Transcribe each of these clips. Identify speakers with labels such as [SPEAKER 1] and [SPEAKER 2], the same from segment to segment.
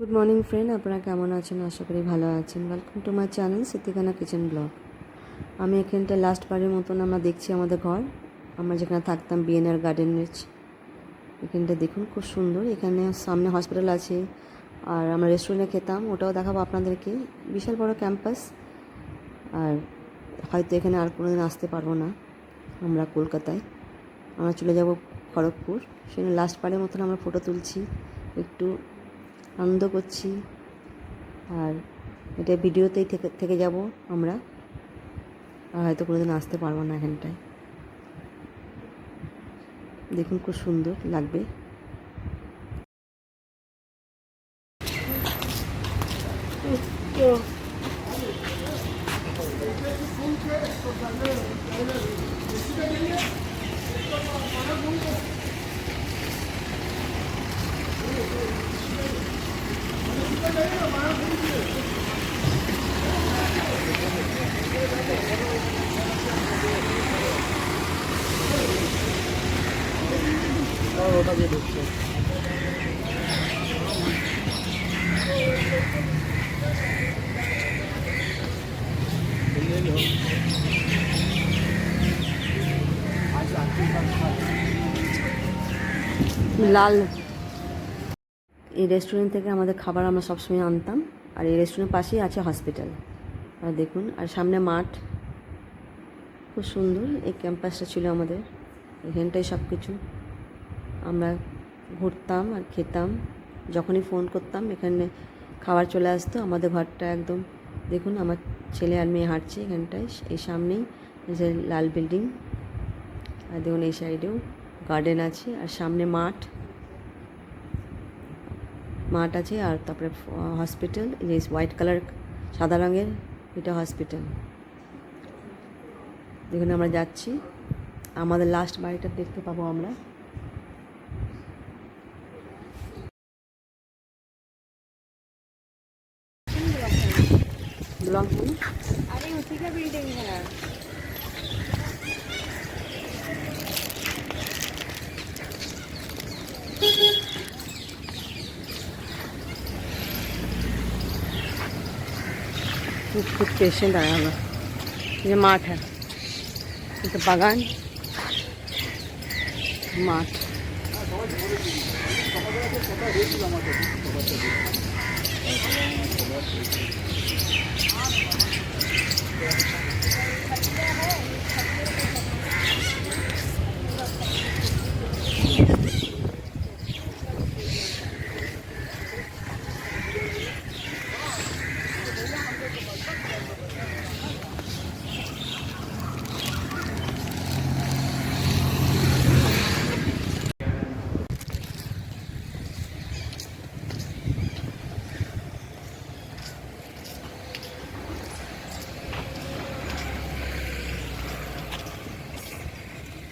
[SPEAKER 1] Good morning friend, আপনারা কেমন আছেন? আশা করি ভালো আছেন। Welcome to my channel Siddiqana kitchen blog. আমি এখানটা লাস্ট বারের মতন আমরা দেখছি আমাদের ঘর, আমরা যেখানে থাকতাম বিএনআর গার্ডেনের। এখানটা দেখুন খুব সুন্দর। এখানে সামনে হসপিটাল আছে, আর আমরা রেস্টুরেন্টে খেতাম, ওটাও দেখাবো আপনাদেরকে। বিশাল বড় ক্যাম্পাস। আর হয়তো এখানে আর কোনো দিন আসতে পারবো না আমরা কলকাতায়, আমরা চলে যাব খড়গপুর। সেখানে লাস্ট বারের মতন আমরা ফটো তুলছি, একটু আনন্দ করছি। আর এটা ভিডিওতেই থেকে যাব আমরা, আর হয়তো কোনোদিন আসতে পারবো না এখানটায়। দেখুন খুব সুন্দর লাগবে। ওটা দিয়ে দেখছি লাল। এই রেস্টুরেন্ট থেকে আমাদের খাবার আমরা সবসময় আনতাম, আর এই রেস্টুরেন্টের পাশেই আছে হসপিটাল। আর দেখুন, আর সামনে মাঠ, খুব সুন্দর। এই ক্যাম্পাসটা ছিল আমাদের, এখানটাই সব কিছু আমরা ঘুরতাম আর খেতাম। যখনই ফোন করতাম এখানে খাবার চলে আসতো। আমাদের ঘরটা একদম দেখুন, আমার ছেলে আর মেয়ে হাঁটছে এখানটায়, এই সামনেই যে লাল বিল্ডিং। আর দেখুন এই সাইডেও গার্ডেন আছে, আর সামনে মাঠ আছে। আর তারপরে হসপিটাল, যে হোয়াইট কালার সাদা রঙের, এটা হসপিটাল। দেখুন আমরা যাচ্ছি, আমাদের লাস্ট বাড়িটা দেখতে পাবো আমরা।
[SPEAKER 2] अरे उसी का बिल्डिंग है।
[SPEAKER 1] कुछ पेशेंट आया होगा। ये माठ है, ये तो बागान माठ।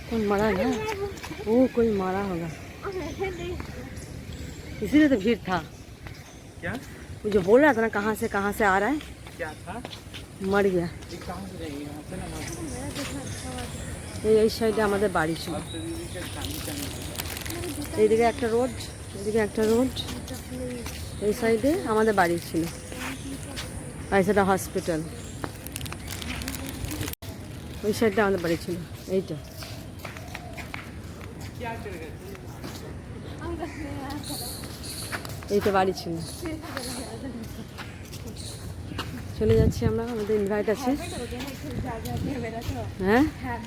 [SPEAKER 1] कौन मरा है? वो कोई मारा होगा, इसीलिए तो भीड़ था।
[SPEAKER 3] क्या
[SPEAKER 1] वो जो बोल रहा था ना, कहाँ से आ रहा है,
[SPEAKER 3] क्या था?
[SPEAKER 1] मर गया। এই সাইডে আমাদের বাড়ি ছিল, এইদিকে একটা রোড, এদিকে একটা রোড, এই সাইডে আমাদের বাড়ি ছিল। আর সেটা হসপিটাল, ওই সাইডটা আমাদের বাড়ি ছিল। এইটা এইটা বাড়ি ছিল। চলে যাচ্ছি আমরা, আমাদের ইনভাইট আছে। হ্যাঁ, হ্যাঁ,